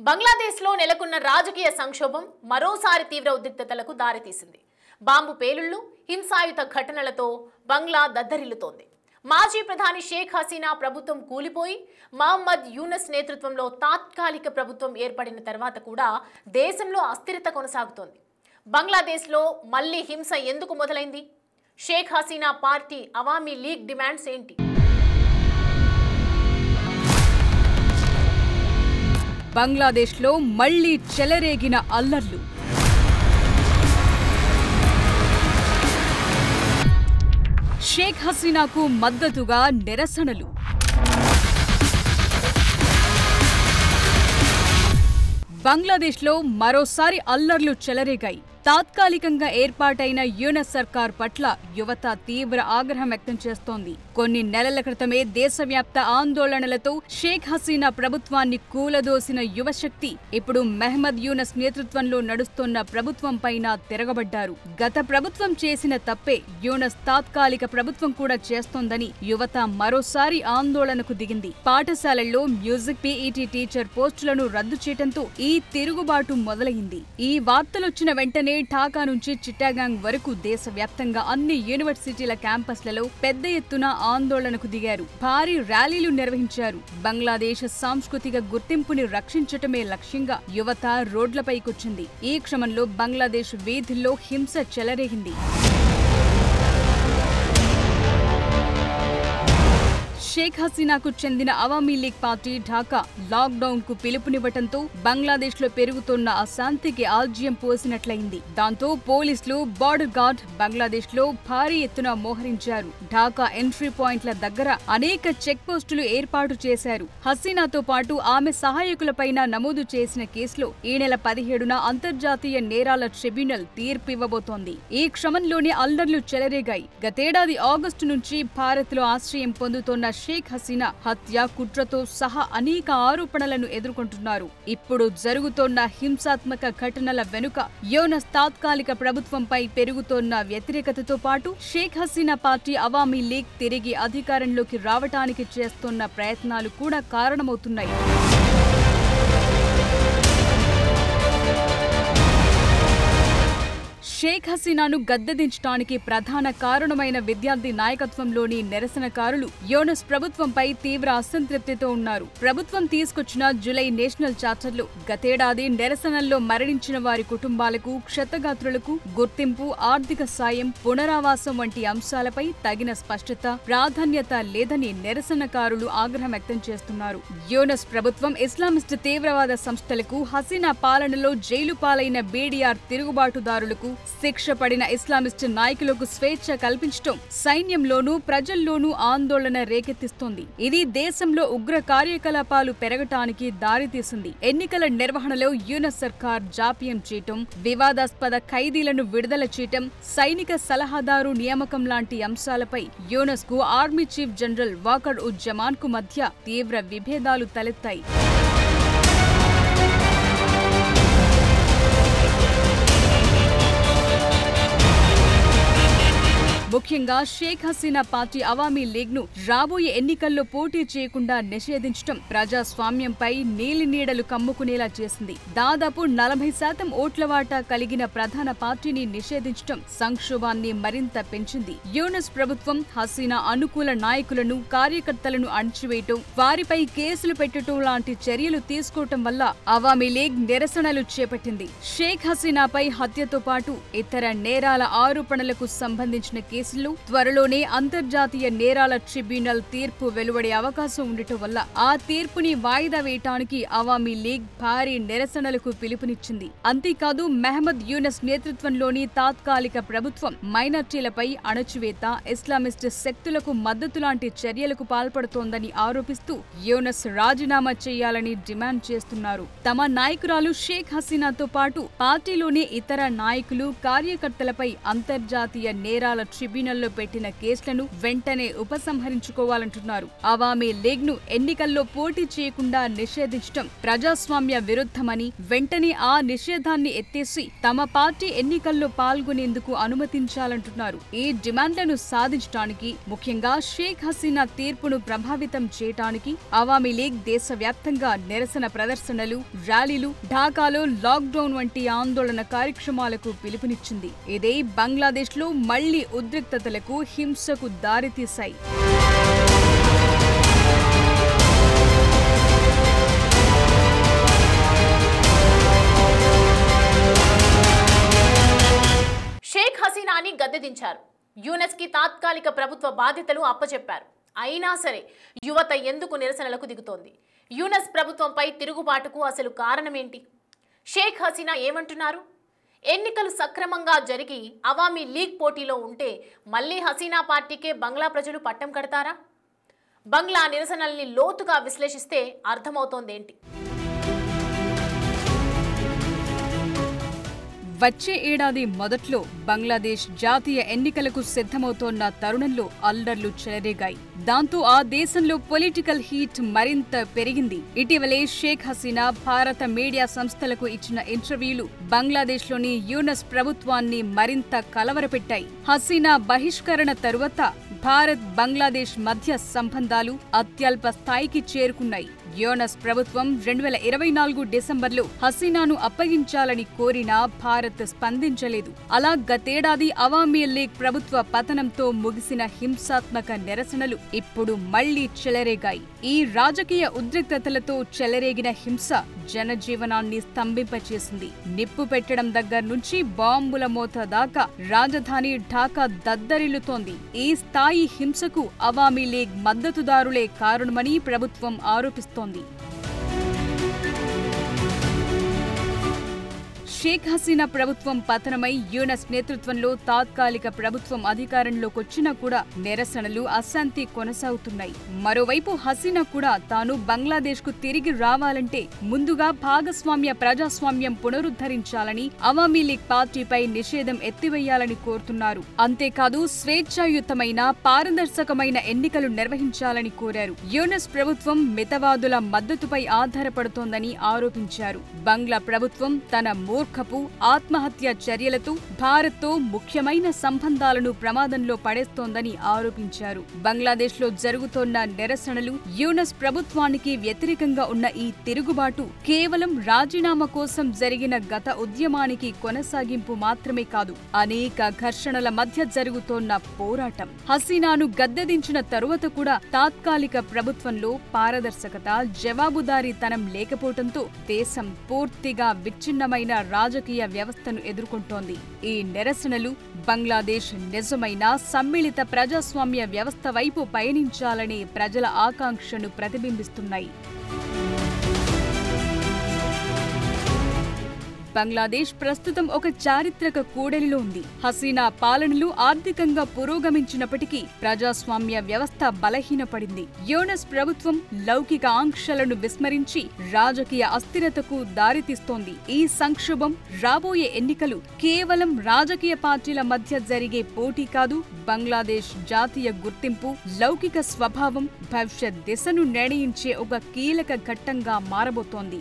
బంగ్లాదేశ్లో నెలకొన్న రాజకీయ సంక్షోభం మరోసారి తీవ్ర ఉద్రిక్తతలకు దారితీసింది. బాంబు పేలుళ్లు, హింసాయుత ఘటనలతో బంగ్లా దద్దరిల్లుతోంది. మాజీ ప్రధాని షేక్ హసీనా ప్రభుత్వం కూలిపోయి మహమ్మద్ యూనస్ నేతృత్వంలో తాత్కాలిక ప్రభుత్వం ఏర్పడిన తర్వాత కూడా దేశంలో అస్థిరత కొనసాగుతోంది. బంగ్లాదేశ్లో మళ్లీ హింస ఎందుకు మొదలైంది? షేక్ హసీనా పార్టీ అవామీ లీగ్ డిమాండ్స్ ఏంటి? బంగ్లాదేశ్లో మళ్లీ చెలరేగిన అల్లర్లు. షేక్ హసీనాకు మద్దతుగా నిరసనలు. బంగ్లాదేశ్లో మరోసారి అల్లర్లు చెలరేగాయి. తాత్కాలికంగా ఏర్పాటైన యూనస్ సర్కార్ పట్ల యువత తీవ్ర ఆగ్రహం వ్యక్తం చేస్తోంది. కొన్ని నెలల క్రితమే దేశవ్యాప్త ఆందోళనలతో షేక్ హసీనా ప్రభుత్వాన్ని కూలదోసిన యువశక్తి ఇప్పుడు మహమ్మద్ యూనస్ నేతృత్వంలో నడుస్తున్న ప్రభుత్వం పైన తిరగబడ్డారు. గత ప్రభుత్వం చేసిన తప్పే యూనస్ తాత్కాలిక ప్రభుత్వం కూడా చేస్తోందని యువత మరోసారి ఆందోళనకు దిగింది. పాఠశాలల్లో మ్యూజిక్, పీఈటీ టీచర్ పోస్టులను రద్దు చేయడంతో ఈ తిరుగుబాటు మొదలైంది. ఈ వార్తలొచ్చిన వెంటనే ఢాకా నుంచి చిట్టాగాంగ్ వరకు దేశవ్యాప్తంగా అన్ని యూనివర్సిటీల క్యాంపస్లలో పెద్ద ఎత్తున ఆందోళనకు దిగారు. భారీ ర్యాలీలు నిర్వహించారు. బంగ్లాదేశ్ సాంస్కృతిక గుర్తింపుని రక్షించటమే లక్ష్యంగా యువత రోడ్లపైకొచ్చింది. ఈ క్రమంలో బంగ్లాదేశ్ వీధుల్లో హింస చెలరేగింది. షేక్ హసీనాకు చెందిన Awami league party Dhaka lockdown కు పిలుపునివ్వటంతో బంగ్లాదేశ్ లో పెరుగుతున్న అశాంతికి ఆజ్యం పోసినట్లయింది. దాంతో పోలీసులు, బార్డర్ గార్డ్ బంగ్లాదేశ్ లో భారీ ఎత్తున మోహరించారు. ఢాకా ఎంట్రీ పాయింట్ల దగ్గర అనేక చెక్ పోస్టులు ఏర్పాటు చేశారు. హసీనాతో పాటు ఆమె సహాయకులపైన నమోదు చేసిన కేసులో ఈ నెల 17న అంతర్జాతీయ నేరాల ట్రిబ్యునల్ తీర్పు ఇవ్వబోతోంది. ఈ క్రమంలోనే అల్లర్లు చెలరేగాయి. గతేడాది ఆగస్టు నుంచి భారత్ లో ఆశ్రయం పొందుతోన్న షేక్ హసీనా హత్య, కుట్రతో సహా అనేక ఆరోపణలను ఎదుర్కొంటున్నారు. ఇప్పుడు జరుగుతోన్న హింసాత్మక ఘటనల వెనుక యూనస్ తాత్కాలిక ప్రభుత్వంపై పెరుగుతోన్న వ్యతిరేకతతో పాటు షేక్ హసీనా పార్టీ అవామీ లీగ్ తిరిగి అధికారంలోకి రావటానికి చేస్తున్న ప్రయత్నాలు కూడా కారణమవుతున్నాయి. షేక్ హసీనాను గద్దెదించడానికి ప్రధాన కారణమైన విద్యార్థి నాయకత్వంలోని నిరసనకారులు యూనస్ ప్రభుత్వంపై తీవ్ర అసంతృప్తితో ఉన్నారు. ప్రభుత్వం తీసుకొచ్చిన జులై నేషనల్ చార్టర్లో గతేడాది నిరసనల్లో మరణించిన వారి కుటుంబాలకు, క్షతగాత్రులకు గుర్తింపు, ఆర్థిక సాయం, పునరావాసం వంటి అంశాలపై తగిన స్పష్టత, ప్రాధాన్యత లేదని నిరసనకారులు ఆగ్రహం వ్యక్తం చేస్తున్నారు. యూనస్ ప్రభుత్వం ఇస్లామిస్ట్ తీవ్రవాద సంస్థలకు, హసీనా పాలనలో జైలు పాలైన బీడీఆర్ తిరుగుబాటుదారులకు, శిక్ష పడిన ఇస్లామిస్ట్ నాయకులకు స్వేచ్ఛ కల్పించడం సైన్యంలోనూ ప్రజల్లోనూ ఆందోళన రేకెత్తిస్తోంది. ఇది దేశంలో ఉగ్ర కార్యకలాపాలు పెరగటానికి దారితీసింది. ఎన్నికల నిర్వహణలో యూనస్ సర్కార్ జాప్యం చేయటం, వివాదాస్పద ఖైదీలను విడుదల చేయటం, సైనిక సలహాదారు నియామకం లాంటి అంశాలపై యూనస్ కు army chief general Waker uz Zaman కు మధ్య తీవ్ర విభేదాలు తలెత్తాయి. ముఖ్యంగా షేక్ హసీనా పార్టీ అవామీ లీగ్ ను రాబోయే ఎన్నికల్లో పోటీ చేయకుండా నిషేధించడం ప్రజాస్వామ్యంపై నీలినీడలు కమ్ముకునేలా చేసింది. దాదాపు 40% ఓట్ల వాటా కలిగిన ప్రధాన పార్టీని నిషేధించడం సంక్షోభాన్ని మరింత పెంచింది. యూనస్ ప్రభుత్వం హసీనా అనుకూల నాయకులను, కార్యకర్తలను అణచివేయటం, వారిపై కేసులు పెట్టడం లాంటి చర్యలు తీసుకోవటం వల్ల అవామీ లీగ్ నిరసనలు చేపట్టింది. షేక్ హసీనాపై హత్యతో పాటు ఇతర నేరాల ఆరోపణలకు సంబంధించిన కేసుల్లో త్వరలోనే అంతర్జాతీయ నేరాల ట్రిబ్యునల్ తీర్పు వెలువడే అవకాశం ఉండటం వల్ల ఆ తీర్పుని వాయిదా వేయటానికి అవామీ లీగ్ భారీ నిరసనలకు పిలుపునిచ్చింది. అంతేకాదు మహమ్మద్ యూనస్ నేతృత్వంలోని తాత్కాలిక ప్రభుత్వం మైనార్టీలపై అణచివేత, ఇస్లామిస్ట్ శక్తులకు మద్దతు లాంటి చర్యలకు పాల్పడుతోందని ఆరోపిస్తూ యూనస్ రాజీనామా చేయాలని డిమాండ్ చేస్తున్నారు. తమ నాయకురాలు షేక్ హసీనాతో పాటు పార్టీలోని ఇతర నాయకులు, కార్యకర్తలపై అంతర్జాతీయ నేరాల ట్రిబ్యునల్లో పెట్టిన కేసులను వెంటనే ఉపసంహరించుకోవాలంటున్నారు. అవామీ లీగ్ను ఎన్నికల్లో పోటీ చేయకుండా నిషేధించడం ప్రజాస్వామ్య విరుద్ధమని, వెంటనే ఆ నిషేధాన్ని ఎత్తేసి తమ పార్టీ ఎన్నికల్లో పాల్గొనేందుకు అనుమతించాలంటున్నారు. ఈ డిమాండ్లను సాధించడానికి, ముఖ్యంగా షేక్ హసీనా తీర్పును ప్రభావితం చేయడానికి అవామీ లీగ్ దేశవ్యాప్తంగా నిరసన ప్రదర్శనలు, ర్యాలీలు, ఢాకాలో లాక్డౌన్ వంటి ఆందోళన కార్యక్రమాలకు పిలుపునిచ్చింది. ఇదే బంగ్లాదేశ్లో మళ్లీ ఉద్రిక్తతలకు, హింసకు దారితీశాయి. షేక్ హసీనాని గద్దెదించారు. యూనస్ కి తాత్కాలిక ప్రభుత్వ బాధ్యతలు అప్పచెప్పారు. అయినా సరే యువత ఎందుకు నిరసనలకు దిగుతోంది? యూనస్ ప్రభుత్వంపై తిరుగుబాటుకు అసలు కారణమేంటి? షేక్ హసీనా ఏమంటున్నారు? ఎన్నికలు సక్రమంగా జరిగి అవామీ లీగ్ పోటీలో ఉంటే మళ్లీ హసీనా పార్టీకే బంగ్లా ప్రజలు పట్టం కడతారా? బంగ్లా నిరసనల్ని లోతుగా విశ్లేషిస్తే అర్థమవుతోందేంటి? వచ్చే ఏడాది మొదట్లో బంగ్లాదేశ్ జాతీయ ఎన్నికలకు సిద్ధమవుతోన్న తరుణంలో అల్లర్లు చెలరేగాయి. దాంతో ఆ దేశంలో పొలిటికల్ హీట్ మరింత పెరిగింది. ఇటీవలే షేక్ హసీనా భారత మీడియా సంస్థలకు ఇచ్చిన ఇంటర్వ్యూలు బంగ్లాదేశ్లోని యూనస్ ప్రభుత్వాన్ని మరింత కలవరపెట్టాయి. హసీనా బహిష్కరణ తరువాత భారత్ బంగ్లాదేశ్ మధ్య సంబంధాలు అత్యల్ప స్థాయికి చేరుకున్నాయి. యూనస్ ప్రభుత్వం 2024 డిసెంబర్లో హసీనాను అప్పగించాలని కోరినా భారత్ స్పందించలేదు. అలా గతేడాది అవామీ లీగ్ ప్రభుత్వ పతనంతో ముగిసిన హింసాత్మక నిరసనలు ఇప్పుడు మళ్లీ చెలరేగాయి. ఈ రాజకీయ ఉద్రిక్తతలతో చెలరేగిన హింస జనజీవనాన్ని స్తంభింపచేసింది. నిప్పు పెట్టడం దగ్గర నుంచి బాంబుల మోత దాకా రాజధాని ఢాకా దద్దరిల్లుతోంది. ఈ స్థాయి హింసకు అవామీ లీగ్ మద్దతుదారులే కారణమని ప్రభుత్వం ఆరోపిస్తోంది. షేక్ హసీనా ప్రభుత్వం పతనమై యూనస్ నేతృత్వంలో తాత్కాలిక ప్రభుత్వం అధికారంలోకొచ్చినా కూడా నిరసనలు, అశాంతి కొనసాగుతున్నాయి. మరోవైపు హసీనా కూడా తాను బంగ్లాదేశ్కు తిరిగి రావాలంటే ముందుగా భాగస్వామ్య ప్రజాస్వామ్యం పునరుద్ధరించాలని, అవామీ లీగ్ పార్టీపై నిషేధం ఎత్తివేయాలని కోరుతున్నారు. అంతేకాదు స్వేచ్ఛాయుతమైన, పారదర్శకమైన ఎన్నికలు నిర్వహించాలని కోరారు. యూనస్ ప్రభుత్వం మితవాదుల మద్దతుపై ఆధారపడుతోందని ఆరోపించారు. బంగ్లా ప్రభుత్వం తన ఆత్మహత్య చర్యలతో భారత్తో ముఖ్యమైన సంబంధాలను ప్రమాదంలో పడేస్తోందని ఆరోపించారు. బంగ్లాదేశ్లో జరుగుతోన్న నిరసనలు, యూనస్ ప్రభుత్వానికి వ్యతిరేకంగా ఉన్న ఈ తిరుగుబాటు కేవలం రాజీనామా కోసం జరిగిన గత ఉద్యమానికి కొనసాగింపు మాత్రమే కాదు, అనేక ఘర్షణల మధ్య జరుగుతోన్న పోరాటం. హసీనాను గద్దెదించిన తరువాత కూడా తాత్కాలిక ప్రభుత్వంలో పారదర్శకత, జవాబుదారీతనం లేకపోవడంతో దేశం పూర్తిగా విచ్ఛిన్నమైన రాజకీయ వ్యవస్థను ఎదుర్కొంటోంది. ఈ నిరసనలు బంగ్లాదేశ్ నిజమైన సమ్మిళిత ప్రజాస్వామ్య వ్యవస్థ వైపు పయనించాలనే ప్రజల ఆకాంక్షను ప్రతిబింబిస్తున్నాయి. బంగ్లాదేశ్ ప్రస్తుతం ఒక చారిత్రక కూడలిలో ఉంది. హసీనా పాలనలు ఆర్థికంగా పురోగమించినప్పటికీ ప్రజాస్వామ్య వ్యవస్థ బలహీనపడింది. యూనస్ ప్రభుత్వం లౌకిక ఆంక్షలను విస్మరించి రాజకీయ అస్థిరతకు దారితీస్తోంది. ఈ సంక్షోభం, రాబోయే ఎన్నికలు కేవలం రాజకీయ పార్టీల మధ్య జరిగే పోటీ కాదు, బంగ్లాదేశ్ జాతీయ గుర్తింపు, లౌకిక స్వభావం, భవిష్యత్ దిశను నిర్ణయించే ఒక కీలక ఘట్టంగా మారబోతోంది.